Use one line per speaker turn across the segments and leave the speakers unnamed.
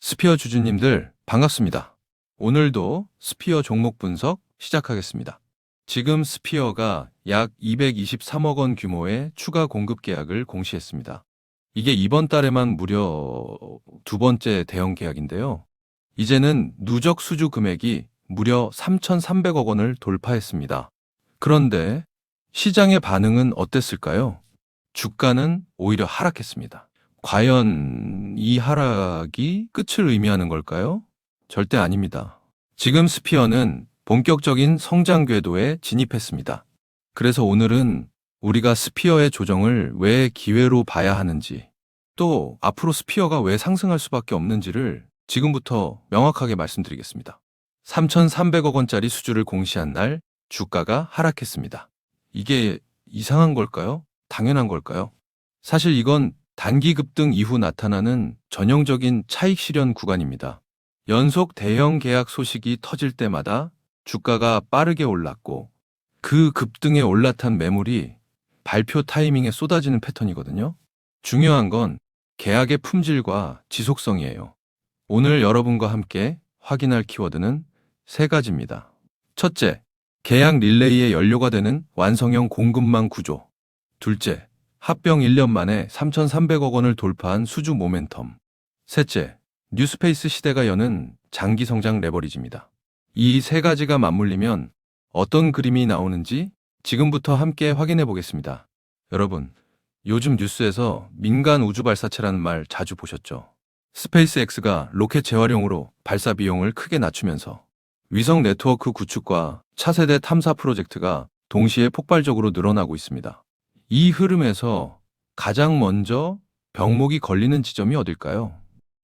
스피어 주주님들 반갑습니다. 오늘도 스피어 종목 분석 시작하겠습니다. 지금 스피어가 약 223억 원 규모의 추가 공급 계약을 공시했습니다. 이게 이번 달에만 무려 두 번째 대형 계약인데요. 이제는 누적 수주 금액이 무려 3,300억 원을 돌파했습니다. 그런데 시장의 반응은 어땠을까요? 주가는 오히려 하락했습니다. 과연 이 하락이 끝을 의미하는 걸까요? 절대 아닙니다. 지금 스피어는 본격적인 성장 궤도에 진입했습니다. 그래서 오늘은 우리가 스피어의 조정을 왜 기회로 봐야 하는지, 또 앞으로 스피어가 왜 상승할 수밖에 없는지를 지금부터 명확하게 말씀드리겠습니다. 3,300억 원짜리 수주를 공시한 날 주가가 하락했습니다. 이게 이상한 걸까요? 당연한 걸까요? 사실 이건 단기 급등 이후 나타나는 전형적인 차익 실현 구간입니다. 연속 대형 계약 소식이 터질 때마다 주가가 빠르게 올랐고 그 급등에 올라탄 매물이 발표 타이밍에 쏟아지는 패턴이거든요. 중요한 건 계약의 품질과 지속성이에요. 오늘 여러분과 함께 확인할 키워드는 세 가지입니다. 첫째, 계약 릴레이의 연료가 되는 완성형 공급망 구조. 둘째, 합병 1년 만에 3,300억 원을 돌파한 수주 모멘텀. 셋째, 뉴스페이스 시대가 여는 장기 성장 레버리지입니다. 이 세 가지가 맞물리면 어떤 그림이 나오는지 지금부터 함께 확인해 보겠습니다. 여러분, 요즘 뉴스에서 민간 우주 발사체라는 말 자주 보셨죠? 스페이스X가 로켓 재활용으로 발사 비용을 크게 낮추면서 위성 네트워크 구축과 차세대 탐사 프로젝트가 동시에 폭발적으로 늘어나고 있습니다. 이 흐름에서 가장 먼저 병목이 걸리는 지점이 어딜까요?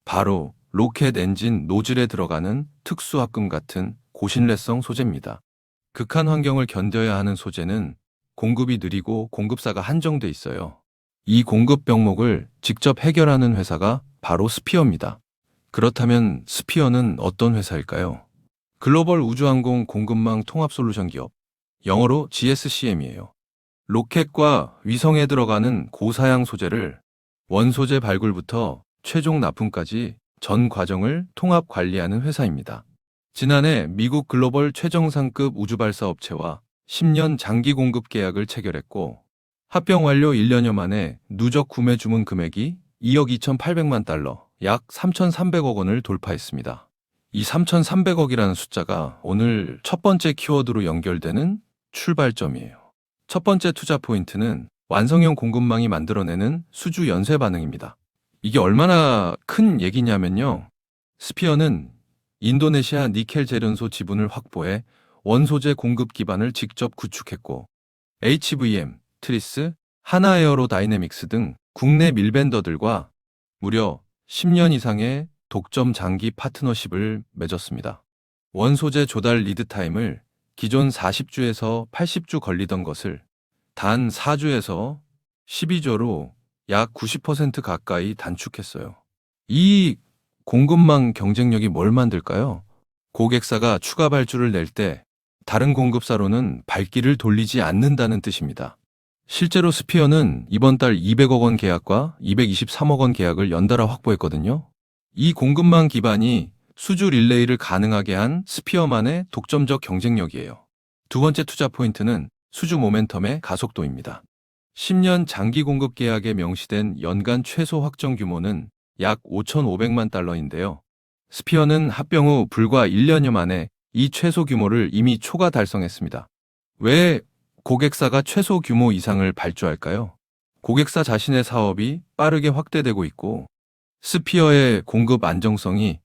바로 로켓 엔진 노즐에 들어가는 특수합금 같은 고신뢰성 소재입니다. 극한 환경을 견뎌야 하는 소재는 공급이 느리고 공급사가 한정돼 있어요. 이 공급 병목을 직접 해결하는 회사가 바로 스피어입니다. 그렇다면 스피어는 어떤 회사일까요? 글로벌 우주항공 공급망 통합 솔루션 기업, 영어로 GSCM이에요. 로켓과 위성에 들어가는 고사양 소재를 원소재 발굴부터 최종 납품까지 전 과정을 통합 관리하는 회사입니다. 지난해 미국 글로벌 최정상급 우주발사 업체와 10년 장기 공급 계약을 체결했고 합병 완료 1년여 만에 누적 구매 주문 금액이 2억 2,800만 달러, 약 3,300억 원을 돌파했습니다. 이 3,300억이라는 숫자가 오늘 첫 번째 키워드로 연결되는 출발점이에요. 첫 번째 투자 포인트는 완성형 공급망이 만들어내는 수주 연쇄 반응입니다. 이게 얼마나 큰 얘기냐면요. 스피어는 인도네시아 니켈 제련소 지분을 확보해 원소재 공급 기반을 직접 구축했고 HVM, 트리스, 하나에어로다이내믹스 등 국내 밀벤더들과 무려 10년 이상의 독점 장기 파트너십을 맺었습니다. 원소재 조달 리드 타임을 기존 40주에서 80주 걸리던 것을 단 4주에서 12주로 약 90% 가까이 단축했어요. 이 공급망 경쟁력이 뭘 만들까요? 고객사가 추가 발주를 낼 때 다른 공급사로는 발길을 돌리지 않는다는 뜻입니다. 실제로 스피어는 이번 달 200억 원 계약과 223억 원 계약을 연달아 확보했거든요. 이 공급망 기반이 수주 릴레이를 가능하게 한 스피어만의 독점적 경쟁력이에요. 두 번째 투자 포인트는 수주 모멘텀의 가속도입니다. 10년 장기 공급 계약에 명시된 연간 최소 확정 규모는 약 5,500만 달러인데요. 스피어는 합병 후 불과 1년여 만에 이 최소 규모를 이미 초과 달성했습니다. 왜 고객사가 최소 규모 이상을 발주할까요? 고객사 자신의 사업이 빠르게 확대되고 있고 스피어의 공급 안정성이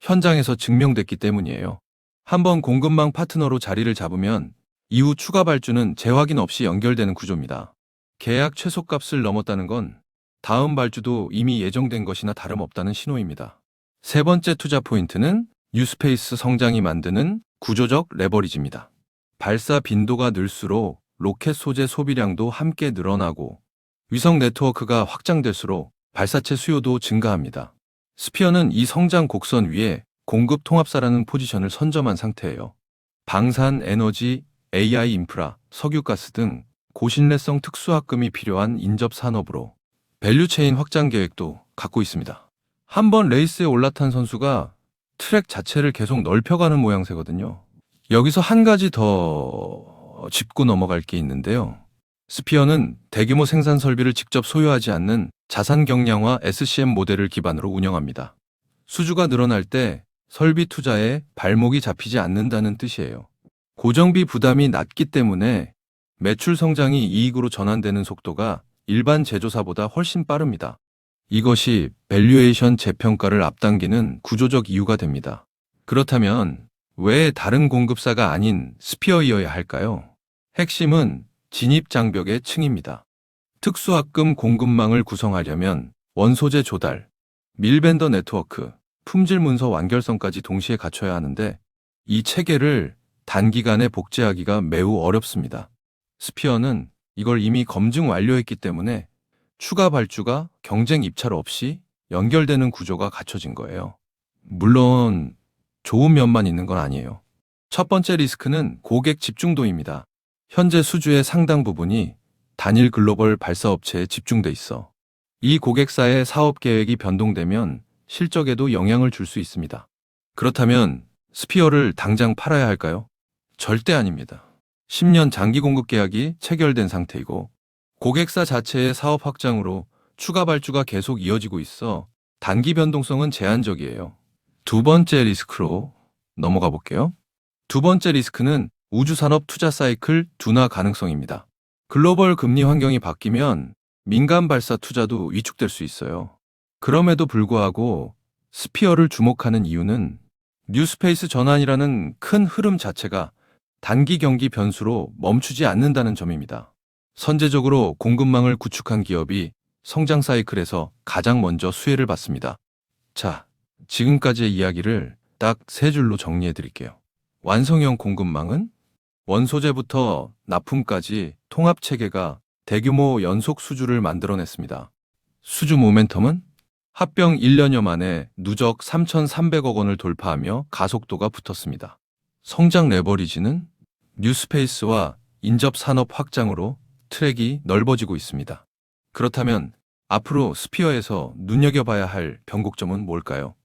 현장에서 증명됐기 때문이에요. 한번 공급망 파트너로 자리를 잡으면 이후 추가 발주는 재확인 없이 연결되는 구조입니다. 계약 최소값을 넘었다는 건 다음 발주도 이미 예정된 것이나 다름없다는 신호입니다. 세 번째 투자 포인트는 뉴스페이스 성장이 만드는 구조적 레버리지입니다. 발사 빈도가 늘수록 로켓 소재 소비량도 함께 늘어나고 위성 네트워크가 확장될수록 발사체 수요도 증가합니다. 스피어는 이 성장 곡선 위에 공급 통합사라는 포지션을 선점한 상태예요. 방산, 에너지, AI 인프라, 석유가스 등 고신뢰성 특수합금이 필요한 인접 산업으로 밸류체인 확장 계획도 갖고 있습니다. 한번 레이스에 올라탄 선수가 트랙 자체를 계속 넓혀가는 모양새거든요. 여기서 한 가지 더 짚고 넘어갈 게 있는데요. 스피어는 대규모 생산 설비를 직접 소유하지 않는 자산 경량화 SCM 모델을 기반으로 운영합니다. 수주가 늘어날 때 설비 투자에 발목이 잡히지 않는다는 뜻이에요. 고정비 부담이 낮기 때문에 매출 성장이 이익으로 전환되는 속도가 일반 제조사보다 훨씬 빠릅니다. 이것이 밸류에이션 재평가를 앞당기는 구조적 이유가 됩니다. 그렇다면 왜 다른 공급사가 아닌 스피어이어야 할까요? 핵심은 진입장벽의 층입니다. 특수합금 공급망을 구성하려면 원소재 조달, 밀벤더 네트워크, 품질 문서 완결성까지 동시에 갖춰야 하는데 이 체계를 단기간에 복제하기가 매우 어렵습니다. 스피어는 이걸 이미 검증 완료했기 때문에 추가 발주가 경쟁 입찰 없이 연결되는 구조가 갖춰진 거예요. 물론 좋은 면만 있는 건 아니에요. 첫 번째 리스크는 고객 집중도입니다. 현재 수주의 상당 부분이 단일 글로벌 발사업체에 집중돼 있어. 이 고객사의 사업 계획이 변동되면 실적에도 영향을 줄 수 있습니다. 그렇다면 스피어를 당장 팔아야 할까요? 절대 아닙니다. 10년 장기 공급 계약이 체결된 상태이고 고객사 자체의 사업 확장으로 추가 발주가 계속 이어지고 있어 단기 변동성은 제한적이에요. 두 번째 리스크로 넘어가 볼게요. 두 번째 리스크는 우주산업 투자 사이클 둔화 가능성입니다. 글로벌 금리 환경이 바뀌면 민간 발사 투자도 위축될 수 있어요. 그럼에도 불구하고 스피어를 주목하는 이유는 뉴스페이스 전환이라는 큰 흐름 자체가 단기 경기 변수로 멈추지 않는다는 점입니다. 선제적으로 공급망을 구축한 기업이 성장 사이클에서 가장 먼저 수혜를 받습니다. 자, 지금까지의 이야기를 딱 세 줄로 정리해 드릴게요. 완성형 공급망은 원소재부터 납품까지 통합체계가 대규모 연속 수주를 만들어냈습니다. 수주 모멘텀은 합병 1년여 만에 누적 3,300억 원을 돌파하며 가속도가 붙었습니다. 성장 레버리지는 뉴스페이스와 인접 산업 확장으로 트랙이 넓어지고 있습니다. 그렇다면 앞으로 스피어에서 눈여겨봐야 할 변곡점은 뭘까요?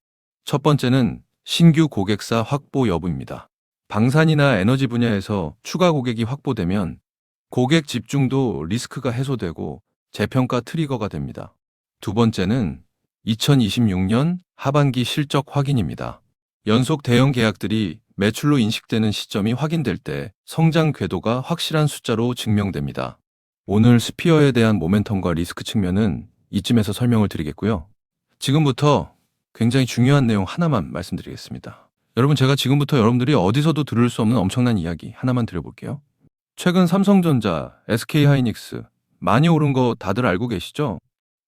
첫 번째는 신규 고객사 확보 여부입니다. 방산이나 에너지 분야에서 추가 고객이 확보되면 고객 집중도 리스크가 해소되고 재평가 트리거가 됩니다. 두 번째는 2026년 하반기 실적 확인입니다. 연속 대형 계약들이 매출로 인식되는 시점이 확인될 때 성장 궤도가 확실한 숫자로 증명됩니다. 오늘 스피어에 대한 모멘텀과 리스크 측면은 이쯤에서 설명을 드리겠고요. 지금부터 굉장히 중요한 내용 하나만 말씀드리겠습니다. 여러분, 제가 지금부터 여러분들이 어디서도 들을 수 없는 엄청난 이야기 하나만 드려볼게요. 최근 삼성전자, SK하이닉스 많이 오른 거 다들 알고 계시죠?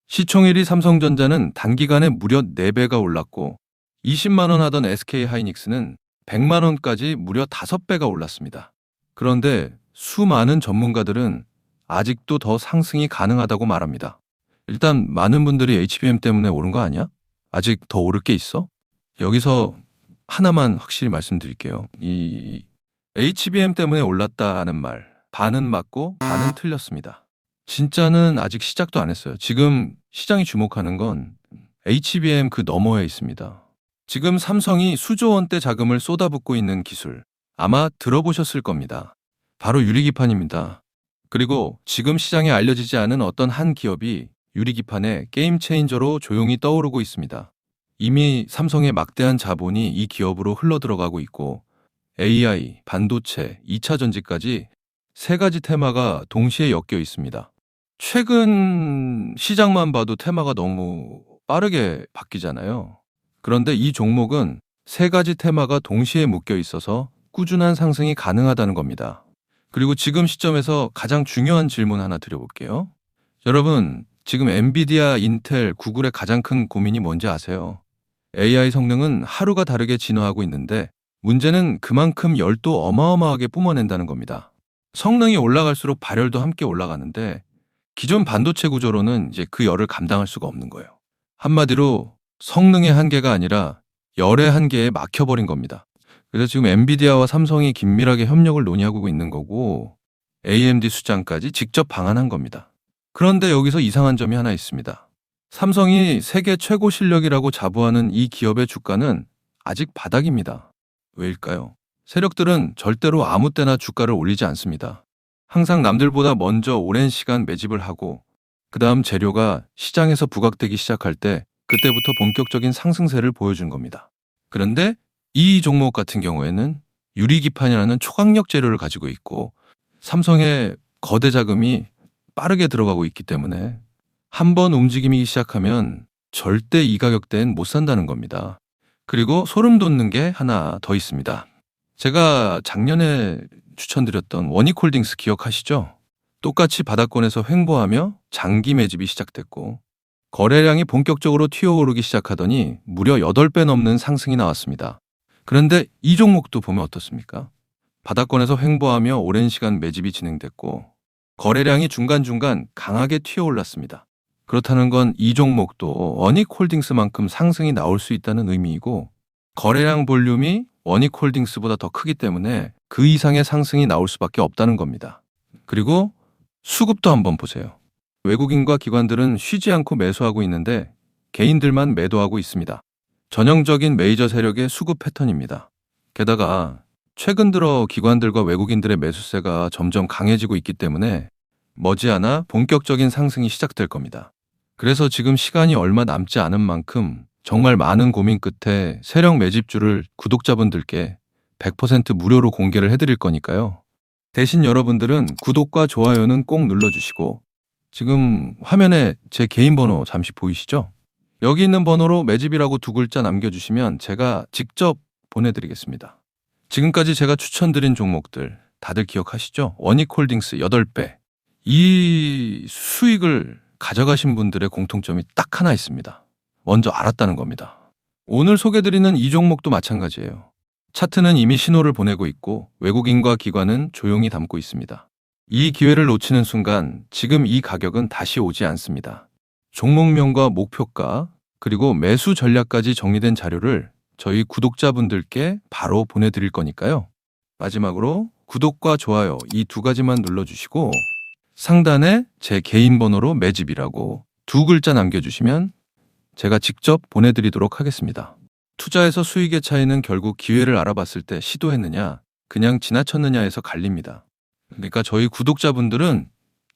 시총일위 삼성전자는 단기간에 무려 4배가 올랐고 20만 원 하던 SK하이닉스는 100만 원까지 무려 5배가 올랐습니다. 그런데 수많은 전문가들은 아직도 더 상승이 가능하다고 말합니다. 일단 많은 분들이 HBM 때문에 오른 거 아니야? 아직 더 오를 게 있어? 여기서 하나만 확실히 말씀드릴게요. 이 HBM 때문에 올랐다는 말, 반은 맞고 반은 틀렸습니다. 진짜는 아직 시작도 안 했어요. 지금 시장이 주목하는 건 HBM 그 너머에 있습니다. 지금 삼성이 수조 원대 자금을 쏟아붓고 있는 기술, 아마 들어보셨을 겁니다. 바로 유리기판입니다. 그리고 지금 시장에 알려지지 않은 어떤 한 기업이 유리기판의 게임 체인저로 조용히 떠오르고 있습니다. 이미 삼성의 막대한 자본이 이 기업으로 흘러들어가고 있고 AI, 반도체, 2차 전지까지 세 가지 테마가 동시에 엮여 있습니다. 최근 시장만 봐도 테마가 너무 빠르게 바뀌잖아요. 그런데 이 종목은 세 가지 테마가 동시에 묶여 있어서 꾸준한 상승이 가능하다는 겁니다. 그리고 지금 시점에서 가장 중요한 질문 하나 드려볼게요. 여러분, 지금 엔비디아, 인텔, 구글의 가장 큰 고민이 뭔지 아세요? AI 성능은 하루가 다르게 진화하고 있는데 문제는 그만큼 열도 어마어마하게 뿜어낸다는 겁니다. 성능이 올라갈수록 발열도 함께 올라가는데 기존 반도체 구조로는 이제 그 열을 감당할 수가 없는 거예요. 한마디로 성능의 한계가 아니라 열의 한계에 막혀버린 겁니다. 그래서 지금 엔비디아와 삼성이 긴밀하게 협력을 논의하고 있는 거고 AMD 수장까지 직접 방한한 겁니다. 그런데 여기서 이상한 점이 하나 있습니다. 삼성이 세계 최고 실력이라고 자부하는 이 기업의 주가는 아직 바닥입니다. 왜일까요? 세력들은 절대로 아무 때나 주가를 올리지 않습니다. 항상 남들보다 먼저 오랜 시간 매집을 하고 그 다음 재료가 시장에서 부각되기 시작할 때 그때부터 본격적인 상승세를 보여준 겁니다. 그런데 이 종목 같은 경우에는 유리기판이라는 초강력 재료를 가지고 있고 삼성의 거대 자금이 빠르게 들어가고 있기 때문에 한번 움직임이 시작하면 절대 이 가격대엔 못 산다는 겁니다. 그리고 소름 돋는 게 하나 더 있습니다. 제가 작년에 추천드렸던 원익홀딩스 기억하시죠? 똑같이 바닥권에서 횡보하며 장기 매집이 시작됐고 거래량이 본격적으로 튀어오르기 시작하더니 무려 8배 넘는 상승이 나왔습니다. 그런데 이 종목도 보면 어떻습니까? 바닥권에서 횡보하며 오랜 시간 매집이 진행됐고 거래량이 중간중간 강하게 튀어올랐습니다. 그렇다는 건 이 종목도 원익홀딩스만큼 상승이 나올 수 있다는 의미이고 거래량 볼륨이 원익홀딩스보다 더 크기 때문에 그 이상의 상승이 나올 수밖에 없다는 겁니다. 그리고 수급도 한번 보세요. 외국인과 기관들은 쉬지 않고 매수하고 있는데 개인들만 매도하고 있습니다. 전형적인 메이저 세력의 수급 패턴입니다. 게다가 최근 들어 기관들과 외국인들의 매수세가 점점 강해지고 있기 때문에 머지않아 본격적인 상승이 시작될 겁니다. 그래서 지금 시간이 얼마 남지 않은 만큼 정말 많은 고민 끝에 세력 매집주를 구독자분들께 100% 무료로 공개를 해드릴 거니까요. 대신 여러분들은 구독과 좋아요는 꼭 눌러주시고 지금 화면에 제 개인 번호 잠시 보이시죠? 여기 있는 번호로 매집이라고 2글자 남겨주시면 제가 직접 보내드리겠습니다. 지금까지 제가 추천드린 종목들 다들 기억하시죠? 원익홀딩스 8배. 이 수익을 가져가신 분들의 공통점이 딱 하나 있습니다. 먼저 알았다는 겁니다. 오늘 소개드리는 이 종목도 마찬가지예요. 차트는 이미 신호를 보내고 있고 외국인과 기관은 조용히 담고 있습니다. 이 기회를 놓치는 순간 지금 이 가격은 다시 오지 않습니다. 종목명과 목표가 그리고 매수 전략까지 정리된 자료를 저희 구독자분들께 바로 보내드릴 거니까요. 마지막으로 구독과 좋아요 이 2가지만 눌러주시고 상단에 제 개인 번호로 매집이라고 2글자 남겨주시면 제가 직접 보내드리도록 하겠습니다. 투자에서 수익의 차이는 결국 기회를 알아봤을 때 시도했느냐, 그냥 지나쳤느냐에서 갈립니다. 그러니까 저희 구독자분들은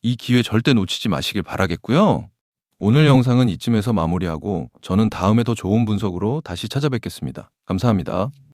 이 기회 절대 놓치지 마시길 바라겠고요. 오늘 영상은 이쯤에서 마무리하고 저는 다음에 더 좋은 분석으로 다시 찾아뵙겠습니다. 감사합니다.